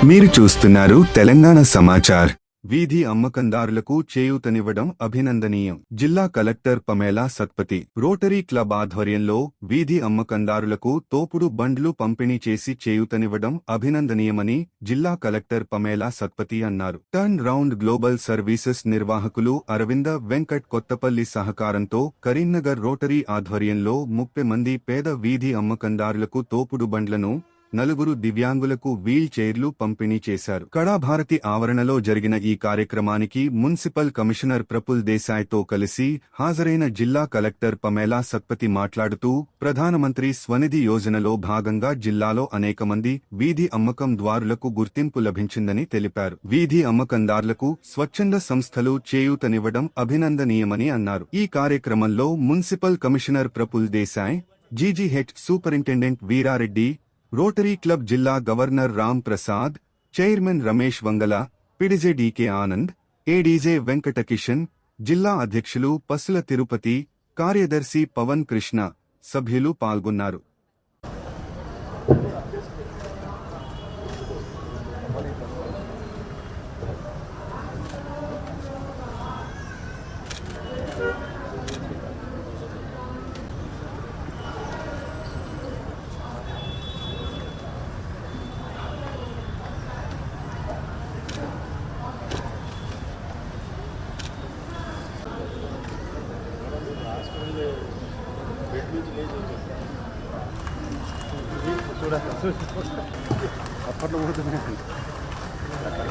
మీరు చూస్తున్నారు తెలంగాణ సమాచార్. వీధి అమ్మకందారులకు చేయూతనివ్వడం అభినందనీయం. జిల్లా collector Pamela Satpathy Rotary club ఆధ్వర్యంలో వీధి అమ్మకందారులకు తోపుడు బండ్లు పంపిణీ చేసి చేయూతనివ్వడం అభినందనీయమని జిల్లా కలెక్టర్ పమేలా సత్పతి అన్నారు. టర్న్ రౌండ్ గ్లోబల్ సర్వీసెస్ నిర్వాహకులు అరవింద వెంకట్ కొత్తపల్లి సహకారంతో కరీంనగర్ రోటరీ ఆధ్వర్యంలో 30 మంది పేద వీధి అమ్మకందారులకు తోపుడు బండ్లను, 4 దివ్యాంగులకు వీల్ చైర్లు పంపిణీ చేశారు. కళాభారతి ఆవరణలో జరిగిన ఈ కార్యక్రమానికి మున్సిపల్ కమిషనర్ ప్రఫుల్ దేశాయ్తో కలిసి హాజరైన జిల్లా కలెక్టర్ పమేలా సత్పతి మాట్లాడుతూ, ప్రధానమంత్రి స్వనిధి యోజనలో భాగంగా జిల్లాలో అనేక మంది వీధి అమ్మకం ద్వారులకు గుర్తింపు లభించిందని తెలిపారు. వీధి అమ్మకందారులకు స్వచ్ఛంద సంస్థలు చేయూతనివ్వడం అభినందనీయమని అన్నారు. ఈ కార్యక్రమంలో municipal commissioner Praful Desai, GGH superintendent Veerareddy, rotary club జిల్లా governor Ram Prasad, chairman Ramesh Vangala, PDJ DK Anand, ADJ Venkatakishan, జిల్లా అధ్యక్షులు పసుల తిరుపతి, కార్యదర్శి పవన్ కృష్ణ, సభ్యులు పాల్గొన్నారు. అప్పట్లో పోతున్నాయి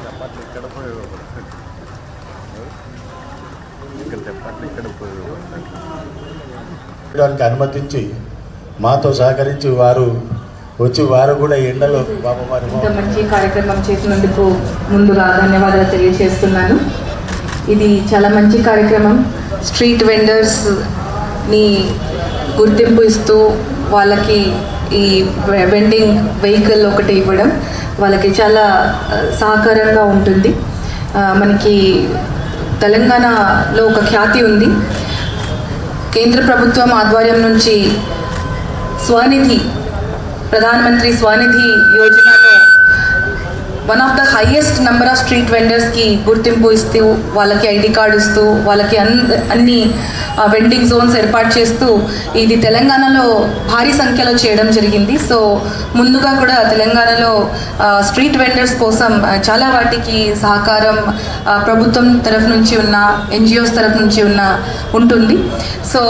చప్పట్లు ఇక్కడ పోయేవాడు, ఇక్కడ చప్పట్లు ఇక్కడ పోయేవాడు అనుమతించి మాతో సహకరించి వారు కూడా ఎండలో ఇంత మంచి కార్యక్రమం చేసినందుకు ముందుగా ధన్యవాదాలు తెలియజేస్తున్నాను. ఇది చాలా మంచి కార్యక్రమం. స్ట్రీట్ వెండర్స్ని గుర్తింపు ఇస్తూ వాళ్ళకి ఈ వెండింగ్ వెహికల్ ఒకటి ఇవ్వడం వాళ్ళకి చాలా సహకారంగా ఉంటుంది. మనకి తెలంగాణలో ఒక ఖ్యాతి ఉంది. కేంద్ర ప్రభుత్వం ఆధ్వర్యం నుంచి స్వనిధి, ప్రధానమంత్రి స్వనిధి యోజనలో one of the highest number of street వెండర్స్కి గుర్తింపు ఇస్తూ, వాళ్ళకి ఐడి కార్డు ఇస్తూ, వాళ్ళకి అన్ని వెండింగ్ జోన్స్ ఏర్పాటు చేస్తూ ఇది తెలంగాణలో భారీ సంఖ్యలో చేయడం జరిగింది. సో ముందుగా కూడా తెలంగాణలో స్ట్రీట్ వెండర్స్ కోసం చాలా వాటికి సహకారం ప్రభుత్వం తరఫు నుంచి ఉన్న, ఎన్జిఓస్ తరఫు నుంచి ఉంటుంది. సో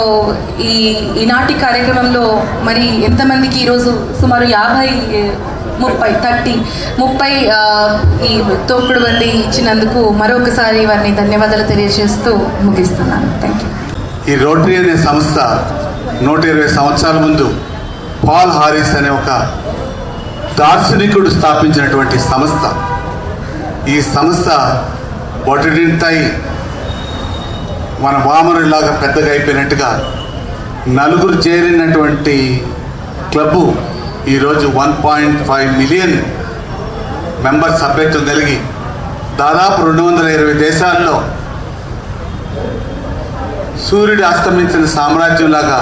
ఈనాటి కార్యక్రమంలో మరి ఎంతమందికి ఈరోజు సుమారు 30 ఈ తోపుడు బండి ఇచ్చినందుకు మరొకసారి వారిని ధన్యవాదాలు తెలియజేస్తూ ముగిస్తున్నాను. Thank you. ఈ రోటరీ అనే సంస్థ 120 సంవత్సరాల ముందు పాల్ హారిస్ అనే ఒక దార్శనికుడు స్థాపించినటువంటి సంస్థ. ఈ సంస్థ బొటడింతాయి మన వామనులాగా పెద్దగా అయిపోయినట్టుగా 4 చేరినటువంటి క్లబ్బు ఈరోజు 1.5 మిలియన్ మెంబర్స్ సభ్యత్వం కలిగి దాదాపు 220 దేశాల్లో సూర్యుడు అస్తమించిన సామ్రాజ్యంలాగా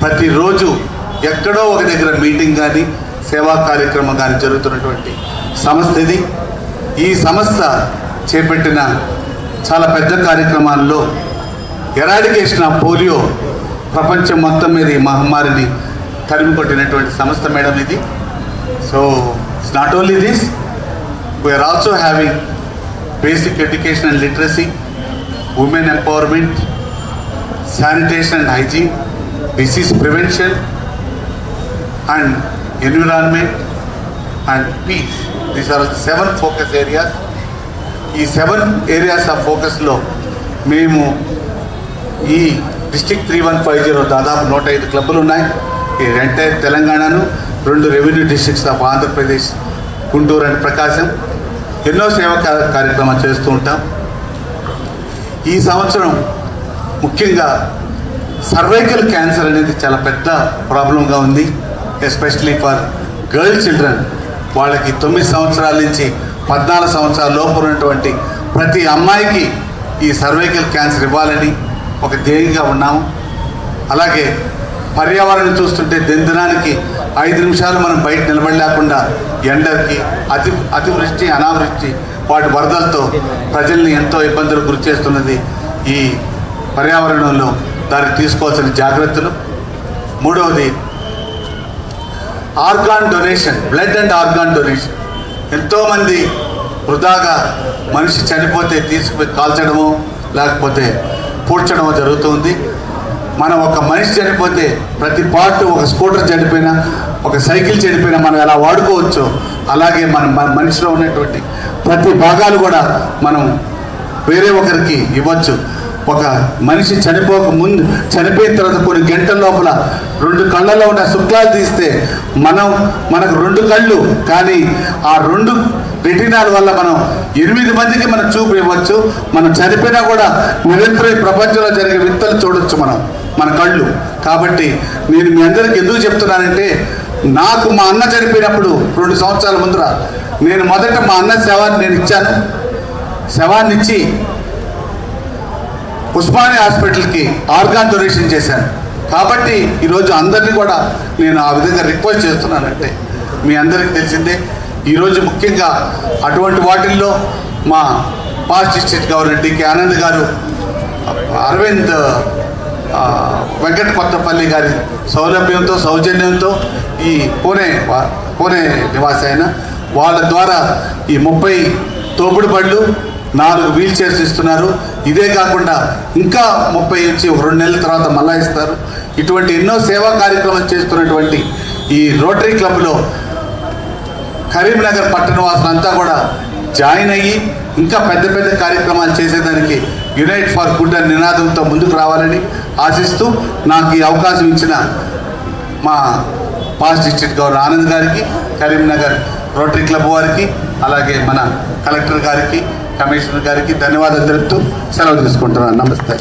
ప్రతిరోజు ఎక్కడో ఒక దగ్గర మీటింగ్ కానీ సేవా కార్యక్రమం కానీ జరుగుతున్నటువంటి సంస్థ ఇది. ఈ సంస్థ చేపట్టిన చాలా పెద్ద కార్యక్రమాల్లో ఎరాడికేషన్ ఆఫ్ పోలియో ప్రపంచం మొత్తం మీద ఈ మహమ్మారిని తరిమి కొట్టినటువంటి సంస్థ మేడం ఇది. So it's not only this, we are also having basic education and literacy, women empowerment, sanitation and hygiene, disease prevention and environment and peace. These are 7 focus areas. ఈ 7 areas of focus లో మేము ఈ district 3150 దాదాపు 105 క్లబ్బులు ఉన్నాయి. ఈ entire తెలంగాణను 2 revenue districts of Andhra Pradesh, Guntur and Prakasam ఎన్నో సేవా కార్యక్రమాలు చేస్తూ ఉంటాం. ఈ సంవత్సరం ముఖ్యంగా సర్వైకల్ క్యాన్సర్ అనేది చాలా పెద్ద ప్రాబ్లంగా ఉంది, ఎస్పెషలీ ఫర్ గర్ల్ చిల్డ్రన్. వాళ్ళకి 9 సంవత్సరాల నుంచి 14 సంవత్సరాల లోపు ఉన్నటువంటి ప్రతి అమ్మాయికి ఈ సర్వైకల్ క్యాన్సర్ ఇవ్వాలని ఒక ధ్యేయంగా ఉన్నాము. అలాగే పర్యావరణం చూస్తుంటే దినదినానికి 5 నిమిషాలు మనం బయట నిలబడలేకుండా ఎండకి అతివృష్టి అనావృష్టి వాటి వరదలతో ప్రజల్ని ఎంతో ఇబ్బందులకు గురి చేస్తున్నది ఈ పర్యావరణంలో. దానికి తీసుకోవాల్సిన జాగ్రత్తలు. మూడవది organ donation, blood and organ donation. ఎంతోమంది వృధాగా మనిషి చనిపోతే తీసుకుపోయి కాల్చడము లేకపోతే పూడ్చడము జరుగుతుంది. మనం ఒక మనిషి చనిపోతే ప్రతి పార్ట్, ఒక స్కూటర్ చనిపోయినా, ఒక సైకిల్ చనిపోయినా మనం ఎలా వాడుకోవచ్చు, అలాగే మన మనిషిలో ఉన్నటువంటి ప్రతి భాగాలు కూడా మనం వేరే ఒకరికి ఇవ్వచ్చు. ఒక మనిషి చనిపోయిన తర్వాత కొన్ని గంటల లోపల 2 కళ్ళలో ఉన్న శుక్లాలు తీస్తే మనకు 2 కళ్ళు, కానీ ఆ 2 రెటినాల వల్ల మనం 8 మందికి మనం చూపు ఇవ్వచ్చు. మనం చనిపోయినా కూడా నిరంతరం ఈ ప్రపంచంలో జరిగే వింతలు చూడొచ్చు మన కళ్ళు. కాబట్టి నేను మీ అందరికి ఎందుకు చెప్తున్నానంటే, నాకు మా అన్న చనిపోయినప్పుడు 2 సంవత్సరాల ముందర నేను మొదట మా అన్న శవాన్ని నేను ఇచ్చాను. శవాన్ని ఇచ్చి ఉస్మానియా హాస్పిటల్కి ఆర్గాన్ డొనేషన్ చేశాను. కాబట్టి ఈరోజు అందరినీ కూడా నేను ఆ విధంగా రిక్వెస్ట్ చేస్తున్నానంటే, మీ అందరికీ తెలిసిందే ఈరోజు ముఖ్యంగా అటువంటి వాటిల్లో మా past district governor DK Anand గారు, అరవింద్ వెంకట కొత్తపల్లి గారి సౌలభ్యంతో సౌజన్యంతో ఈ పూణే నివాసి అయిన వాళ్ళ ద్వారా ఈ 30 తోపుడు బళ్ళు, 4 వీల్ చైర్స్ ఇస్తున్నారు. ఇదే కాకుండా ఇంకా 30 ఇచ్చి 2 నెలల తర్వాత మళ్ళా ఇస్తారు. ఇటువంటి ఎన్నో సేవా కార్యక్రమాలు చేస్తున్నటువంటి ఈ రోటరీ క్లబ్లో కరీంనగర్ పట్టణవాసులంతా కూడా జాయిన్ అయ్యి ఇంకా పెద్ద కార్యక్రమాలు చేసేదానికి యునైట్ ఫర్ గుడ్ అనే నినాదంతో ముందుకు రావాలని ఆశిస్తూ, నాకు ఈ అవకాశం ఇచ్చిన మా పాస్ట్ డిస్ట్రిక్ట్ గవర్నర్ ఆనంద్ గారికి, కరీంనగర్ రోటరీ క్లబ్ వారికి, అలాగే మన కలెక్టర్ గారికి, కమిషనర్ గారికి ధన్యవాదాలు తెలుపుతూ సెలవు తీసుకుంటున్నాను. నమస్తే.